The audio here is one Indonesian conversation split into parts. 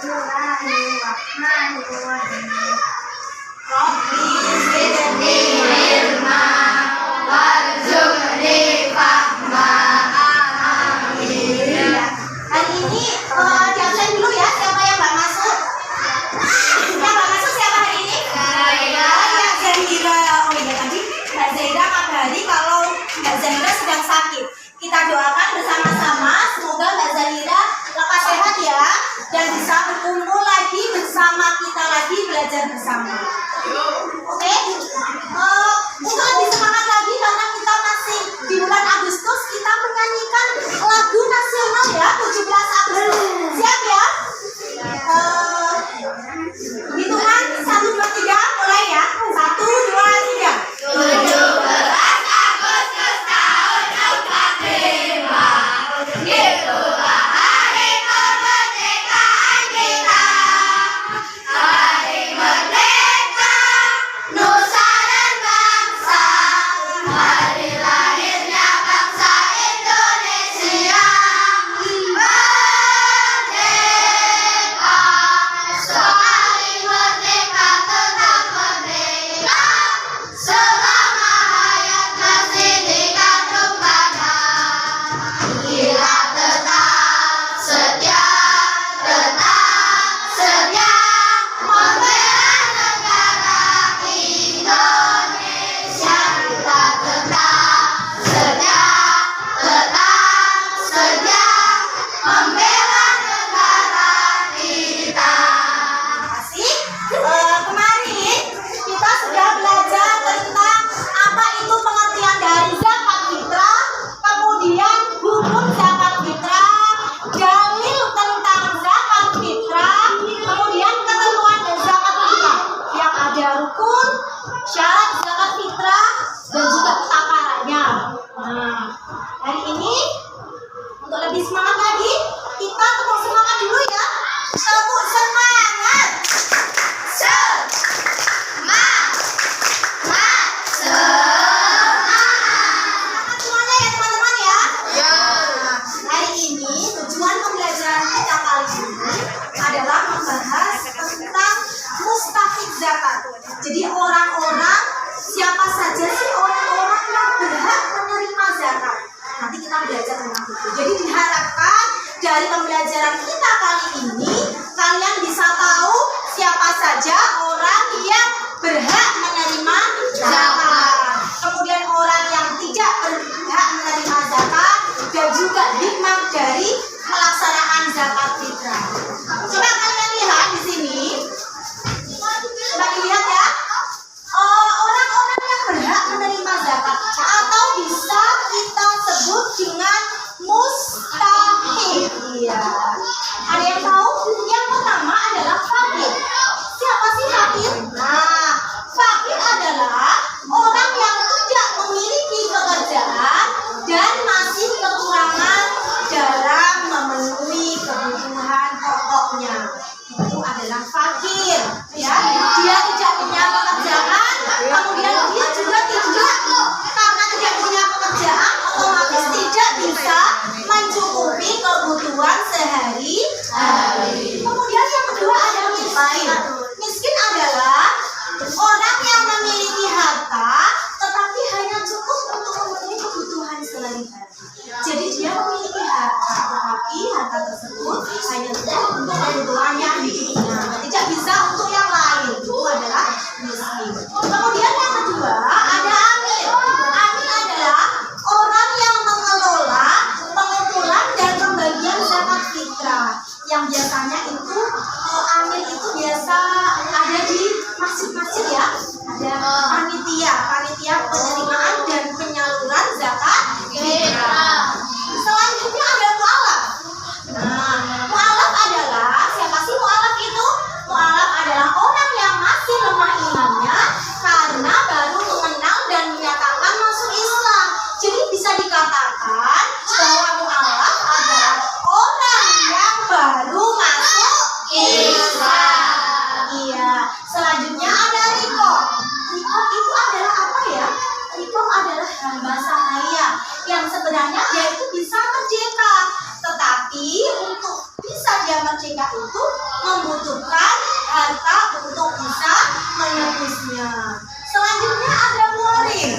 Bismillahirrahmanirrahim. Rabbi zidni ilma warzuqni fahma. Amin. Hari ini diabsen dulu ya, siapa yang nggak masuk? Yang nggak masuk siapa hari ini? Saya. Mbak Zahira. Oh iya, tadi Mbak Zahira kabari kalau Mbak Zahira sedang sakit. Kita doakan bersama-sama semoga Mbak Zahira lekas sehat ya dan bisa berkumpul lagi bersama kita lagi belajar bersama. Oke? Untuk lebih semangat lagi karena kita masih di bulan Agustus, kita menyanyikan lagu nasional ya 17 Agustus. Siap ya? Hitungan 1, 2, 3 mulai ya. 1, 2, 3. 17 Agustus tahun 45. Itulah hari kemerdekaan kita. Hari merdeka nusa dan bangsa. Hari lahirnya bangsa Indonesia. Merdeka, sekali merdeka tetap merdeka. Selama hayat masih dikandung badan. Kita tetap setia membela negara Indonesia. Kita tetap setia membela negara kita. Asik. Kemarin kita sudah belajar tentang apa itu pengertian dari zakat fitrah, kemudian hukum zakat fitrah, dalil tentang zakat fitrah, kemudian ketentuan zakat fitrah yang ada rukun, syarat zakat fitrah, dan juga takarannya. Nah, hari ini untuk lebih semangat lagi, kita tepuk semangat dulu ya. Tepuk semangat. Semangat semuanya ya teman-teman ya. Hari ini tujuan pembelajaran kita kali ini adalah membahas tentang mustahik zakat. Jadi orang-orang, siapa saja sih orang-orang yang berhak menerima zakat. Nanti kita belajar tentang itu. Jadi diharapkan dari pembelajaran kita kali ini kalian bisa tahu siapa saja orang yang berhak menerima zakat. Kemudian orang yang tidak berhak menerima zakat dan juga hikmah dari pelaksanaan zakat fitrah. Coba kalian lihat di sini. Coba dilihat ya. Orang-orang yang berhak menerima zakat atau bisa kita sebut dengan mustahik. Iya. Ada yang tahu? Yang pertama adalah fakir. Siapa sih fakir? Nah, fakir adalah orang yang tidak memiliki pekerjaan dan masih kekurangan dalam memenuhi kebutuhan pokoknya. Itu adalah fakir, ya. Dia tidak punya pekerjaan, kemudian dia juga tidak, karena tidak punya pekerjaan, otomatis tidak bisa mencukupi kebutuhan sehari-hari. Kemudian yang kedua ada miskin. Miskin adalah orang yang memiliki harta, tetapi hanya cukup untuk memenuhi kebutuhan sehari-hari. Jadi dia memiliki harta, tetapi harta tersebut hanya cukup untuk kebutuhannya hidupnya, tidak bisa untuk yang lain. Itu adalah miskin. Kemudian yang kedua ada amil. Amil adalah orang yang mengelola pengumpulan dan pembagian zakat fitrah. Yang biasanya itu amil itu biasa ada di masjid-masjid ya. Ada panitia penerimaan dan penyaluran zakat fitrah. Selanjutnya ada mu'alaf. Nah, mu'alaf adalah siapa sih mu'alaf itu? Mu'alaf adalah orang yang masih lemah imannya karena baru mengenal dan menyatakan masuk Islam. Jadi bisa dikatakan bahwa mu'alaf adalah orang yang baru masuk Islam. Iya. Selanjutnya ada rikob. Rikob itu adalah apa ya? Rikob adalah hamba sahaya yang sebenarnya dia itu bisa merdeka, tetapi untuk bisa dia merdeka itu membutuhkan harta untuk bisa menebusnya. Selanjutnya ada murim.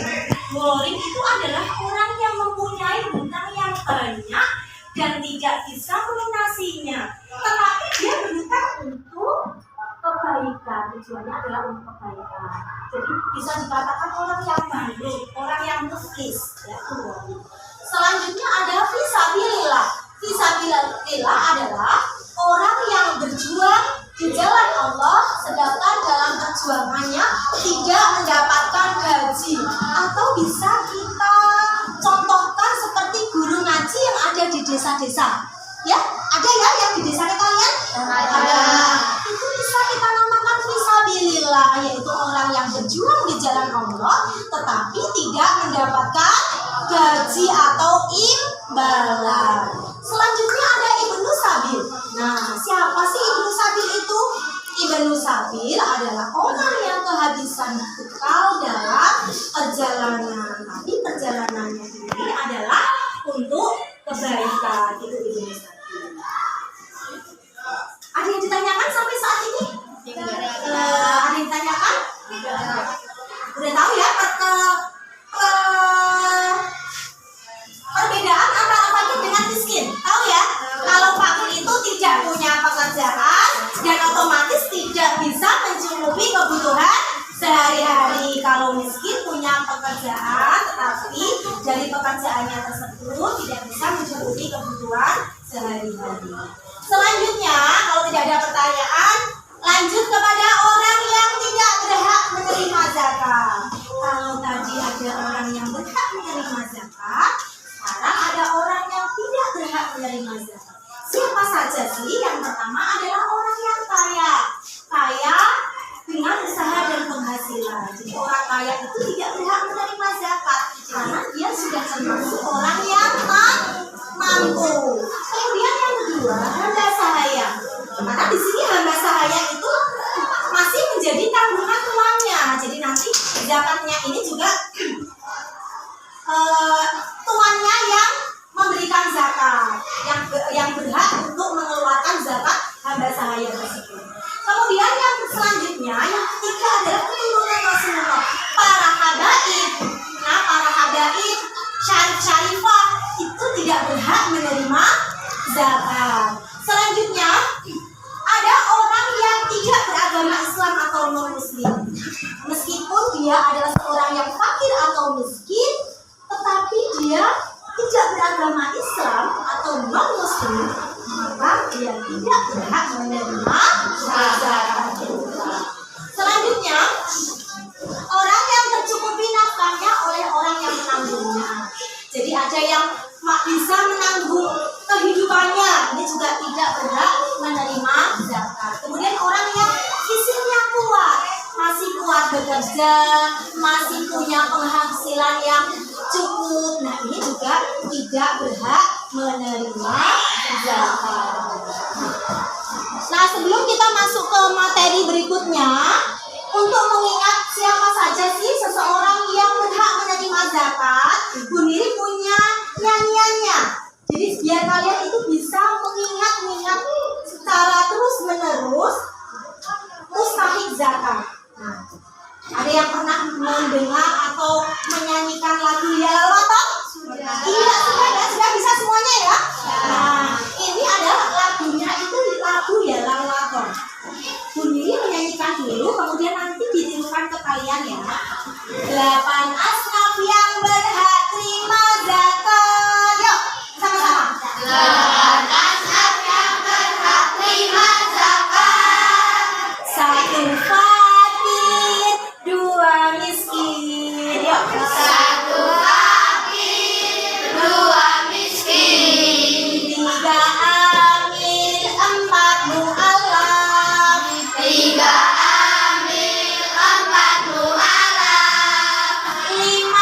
Murim itu adalah orang yang mempunyai hutang yang banyak dan tidak bisa melunasinya, tetapi dia berhutang untuk kebaikan. Tujuannya adalah untuk kebaikan. Jadi bisa dikatakan orang yang bangkrut, orang yang muflis, ya. Selanjutnya ada fisabilillah. Fisabilillah adalah orang yang berjuang di jalan Allah, sedangkan dalam perjuangannya tidak mendapatkan gaji. Atau bisa kita contohkan seperti guru ngaji yang ada di desa-desa. Ya, ada ya yang di desa kalian? Ada. Itu bisa kita namakan fisabilillah, yaitu orang yang berjuang di jalan Allah tetapi tidak mendapatkan gaji atau imbalan. Selanjutnya ada Ibnu Sabil. Nah, siapa sih Ibnu Sabil itu? Ibnu Sabil adalah orang yang kehabisan bekal dalam perjalanan. Tapi perjalanannya ini adalah untuk kebaikan. Itu Ibnu Sabil. Ada yang ditanyakan sampai saat ini? Ada yang ditanyakan? Udah tahu ya perbedaan antara fakir dengan miskin? Tahu ya? Kalau fakir itu tidak punya pekerjaan dan otomatis tidak bisa mencukupi kebutuhan sehari-hari. Kalau miskin punya pekerjaan tetapi dari pekerjaannya tersebut tidak bisa mencukupi kebutuhan sehari-hari. Selanjutnya, kalau tidak ada pertanyaan, lanjut kepada orang yang tidak berhak menerima zakat. Kalau tadi ada orang yang berhak menerima zakat, sekarang ada orang yang tidak berhak menerima zakat. Siapa saja sih? Yang pertama adalah orang yang kaya. Kaya dengan usaha dan penghasilan. Jadi orang kaya itu tidak berhak menerima zakat karena dia sudah termasuk orang yang mampu. Kemudian yang kedua, hamba sahaya. Karena di sini hamba sahaya itu masih menjadi tanggungan tuannya. Jadi nanti zakatnya ini juga tuannya yang memberikan zakat, yang berhak untuk mengeluarkan zakat hamba sahaya tersebut. Kemudian yang selanjutnya, yang ketiga adalah keturunan Rasulullah, para habaib. Nah, para habaib, syarif-syarifah itu tidak berhak menerima zakat. Selanjutnya ada orang yang tidak beragama Islam atau non-muslim. Meskipun dia adalah seorang yang fakir atau miskin, tetapi dia tidak beragama Islam atau non-muslim, maka dia tidak berhak menerima zakat. Selanjutnya, orang yang tercukupi nafkahnya oleh orang yang menanggungnya. Jadi ada yang bisa menanggung kehidupannya, ini juga tidak berhak menerima zakat. Kemudian orang yang fisiknya kuat, masih kuat bekerja, masih punya penghasilan yang cukup, nah ini juga tidak berhak menerima zakat. Nah, sebelum kita masuk ke materi berikutnya, untuk mengingat siapa saja sih seseorang yang berhak menerima zakat, Bu Niri punya nyanyiannya. Jadi biar kalian itu bisa mengingat secara terus-menerus mustahik zakat. Nah, ada yang pernah mendengar atau menyanyikan lagu Hilal Watok? Iya, sudah bisa semuanya ya? Nah, ini adalah lagunya itu lagu Hilal Watok. Bu Niri menyanyikan dulu, kemudian nanti ditirukan ke kalian ya. 8 asnaf yang berhak terima zakat. Yuk, sama-sama. 8 asnaf yang berhak terima zakat. 1 fakir, 2 miskin. Yuk, 1 fakir, 2 miskin. 3 amil, 4 mu'alaf. 3 amil, 4 mu'alaf. 5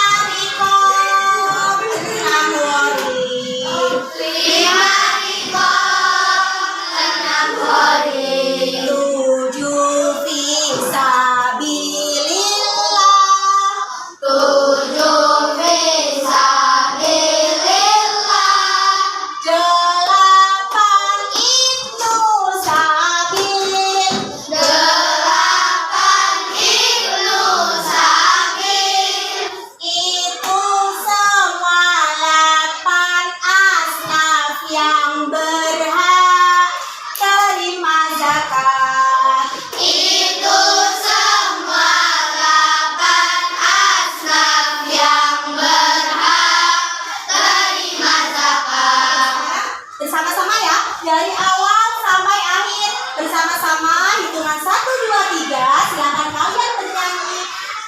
hitungan 1, 2, 3, silakan kalian bernyanyi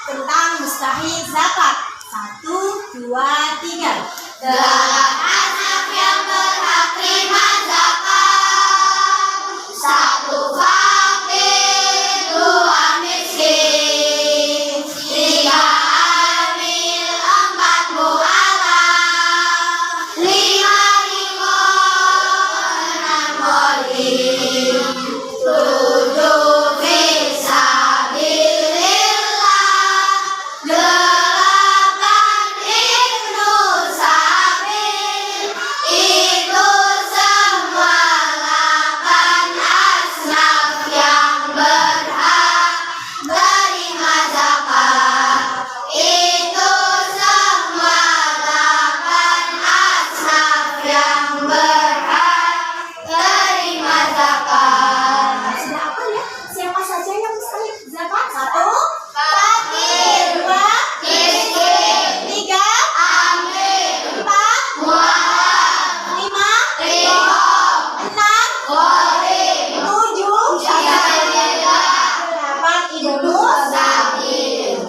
tentang mustahik zakat. 1, 2, 3. Delapan anak yang berhak terima zakat. 1 fakir, 2 miskin, 3 hamil, 4 mu'alaf, 5 rimon, 6 mu'lim, 7 fisabilillah, 8 ibnu sabil. Itu semua 8 asnaf yang berhak menerima zakat. Itu semua 8 asnaf yang berhak menerima zakat. Sudah apa ya? Siapa saja yang mustahik zakat? 1, Fakir, 2, miskin, 3, hamil, 4, mu'alaf, 5, rimon, 6, mu'lim, 7, fisabilillah, 8 ibnu sabil.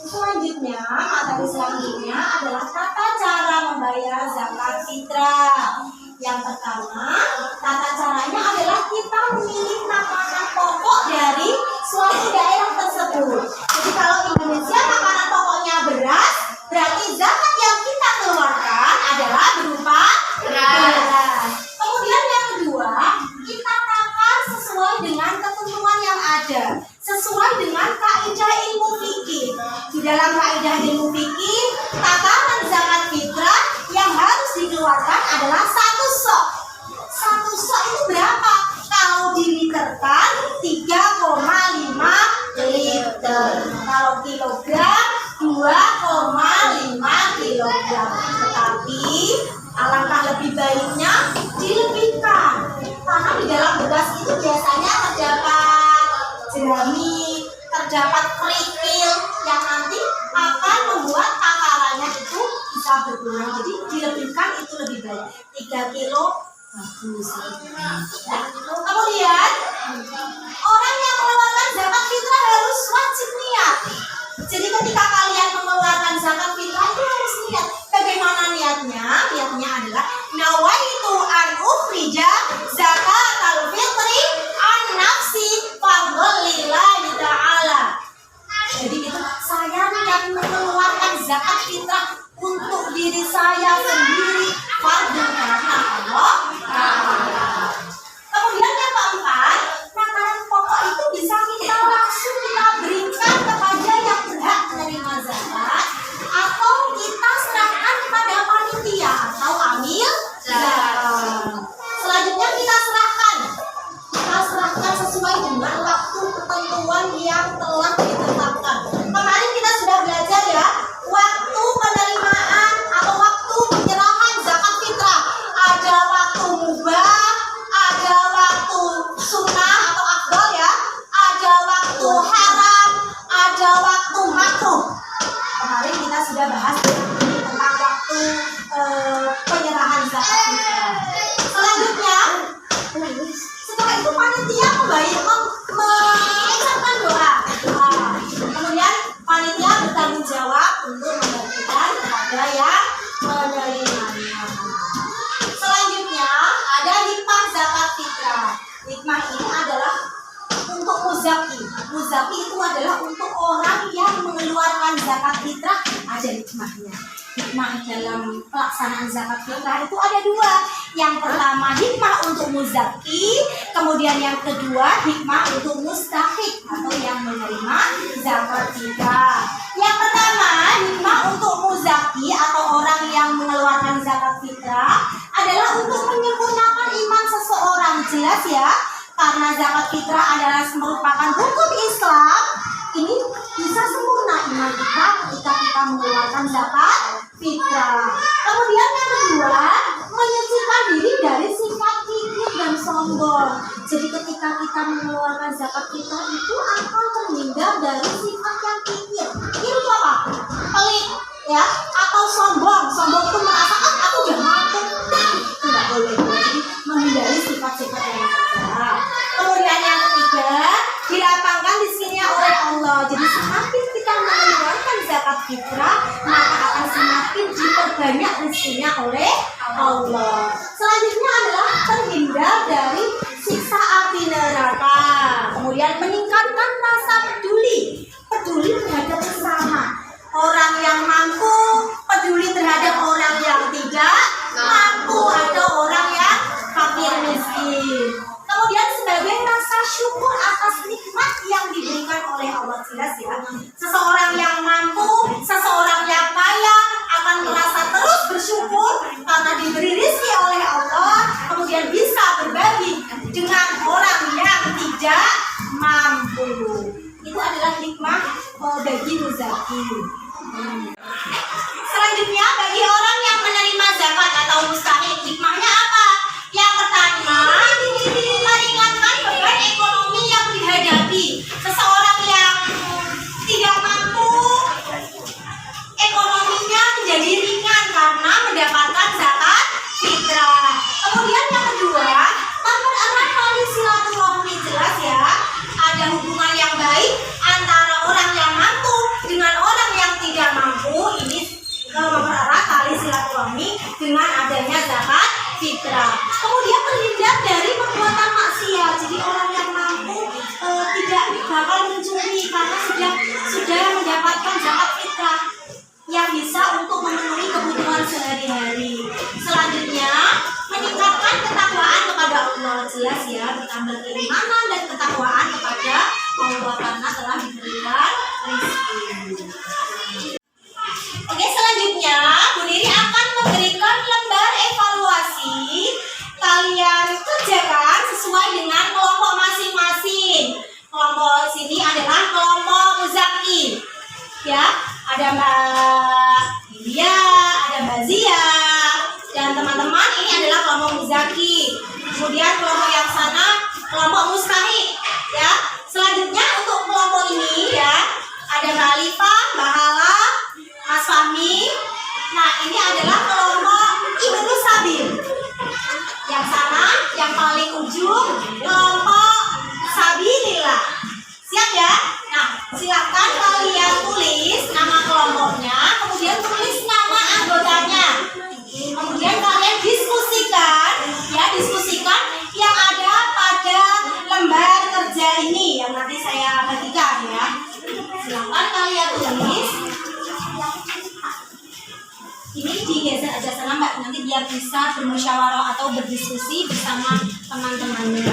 Selanjutnya, materi selanjutnya adalah tata cara membayar zakat fitrah. Yang pertama, tata caranya adalah kita memilih makanan pokok dari suatu daerah tersebut. Jadi kalau Indonesia makanan pokoknya beras, berarti zakat yang kita keluarkan adalah berupa beras. Kemudian yang kedua, kita takar sesuai dengan ketentuan yang ada, sesuai dengan kaidah ilmu fikih. Di dalam kaidah ilmu fikih, takaran zakat fitrah yang harus dikeluarkan adalah 1 sok. 1 sok itu berapa? Kalau diliterkan 3,5 liter. Kalau kilogram 2,5 kilogram. Tetapi alangkah lebih baiknya dilebihkan. Karena di dalam beras itu biasanya terdapat jerami, terdapat kerikil yang nanti akan membuat takarannya itu bisa berkurang. Jadi dilebihkan itu lebih baik. 3 kilo bagus. Ya. Kemudian orang yang mengeluarkan zakat fitrah harus wajib niat. Jadi ketika kalian mengeluarkan zakat fitrah itu harus niat. Bagaimana niatnya? Niatnya adalah nawaitu an ukhrija zakatal fitri an nafsi fadlillahi ta'ala. Jadi itu saya niat mengeluarkan zakat fitrah untuk diri saya sendiri, fardu karena Allah Ta'ala. Kemudian yang keempat, makanan pokok itu bisa kita langsung kita berikan kepada yang berhak menerima zakat, atau kita serahkan kepada panitia atau amil zakat. Selanjutnya kita serahkan sesuai dengan waktu ketentuan yang telah ditetapkan. Kemarin kita sudah belajar ya, waktu penerimaan atau waktu penyerahan zakat fitrah. Ada waktu mubah, ada waktu sunnah atau afdal ya, ada waktu haram, ada waktu makruh. Kemarin kita sudah bahas tentang waktu penyerahan zakat fitrah. Selanjutnya, setelah itu panitia mengucapkan doa. Kemudian panitia bertanggung jawab untuk membagikan kepada yang menerimanya. Selanjutnya ada hikmah zakat fitrah. Hikmah ini adalah untuk muzaki. Muzaki itu adalah untuk orang yang mengeluarkan zakat fitrah. Ada hikmahnya. Hikmah dalam pelaksanaan zakat fitrah itu ada 2. Yang pertama hikmah untuk muzaki, kemudian yang kedua hikmah untuk mustahik atau yang menerima zakat fitrah. Yang pertama hikmah untuk muzaki atau orang yang mengeluarkan zakat fitrah adalah untuk menyempurnakan iman seseorang. Jelas ya, karena zakat fitrah adalah merupakan rukun Islam. Ini bisa sempurna iman kita ketika kita mengeluarkan zakat fitrah. Kemudian yang kedua, menyucikan diri dari sifat kikir dan sombong. Jadi ketika kita mengeluarkan zakat fitrah itu akan terhindar dari sifat yang kikir. Kikir itu apa? Pelit, ya, atau sombong. Sombong itu merasa aku udah mampu. Itu nggak boleh. Jadi menghindari sifat-sifat yang ada. Kemudian yang ketiga, fitrah, maka akan semakin diperbanyak rezekinya oleh Allah. Selanjutnya adalah terhindar dari siksa api neraka. Kemudian meningkatkan rasa peduli terhadap sesama. Orang yang mampu peduli terhadap orang yang tidak mampu atau orang yang fakir miskin. Kemudian sebagai rasa syukur atas nikmat yang diberikan oleh Allah, jelas ya. Seseorang yang mampu, seseorang yang kaya akan merasa terus bersyukur karena diberi rezeki oleh Allah, kemudian bisa berbagi dengan orang yang tidak mampu. Itu adalah hikmah bagi muzaki. Selanjutnya bagi orang yang menerima zakat atau mustahik, hikmahnya apa? Yang pertama, meringankan beban ekonomi yang dihadapi. Seseorang yang tidak mampu, ekonominya menjadi ringan karena mendapatkan zakat fitrah. Kemudian yang kedua, mempererat tali silaturahmi, jelas ya. Ada hubungan yang baik antara orang yang mampu dengan orang yang tidak mampu. Ini mempererat tali silaturahmi dengan adanya zakat fitrah. Kemudian terhindar dari perbuatan maksiat. Jadi orang yang mampu tidak bakal mencuri karena sudah mendapatkan zakat fitrah yang bisa untuk memenuhi kebutuhan sehari-hari. Selanjutnya, meningkatkan ketakwaan kepada Allah, jelas ya, bertambah keimanan dan ketakwaan kepada Allah karena telah diberikan rezeki. Oke, selanjutnya Bu Diri akan memberikan lembar evaluasi. Kalian kerjakan sesuai dengan kelompok masing-masing. Kelompok sini adalah kelompok muzaki. Ya, ada Mbak Lydia, ada Mbak Zia, dan teman-teman ini adalah kelompok muzaki. Kemudian kelompok yang sana kelompok mustahik. Ya, selanjutnya untuk kelompok ini ya ada Mbak Alifa, Mbak Hala, Mas Fahmi. Nah, ini adalah kelompok Ibnu Sabil. Yang sana, yang paling ujung, kelompok Sabilillah. Siap ya? Nah, silakan kalian tulis nama kelompoknya, kemudian tulis nama anggotanya. Kemudian kalian diskusikan yang ada pada lembar kerja ini yang nanti saya bagikan ya. Silakan kalian tulis. Ini digeser aja sana Mbak, nanti biar bisa bermusyawarah atau berdiskusi bersama teman-temannya.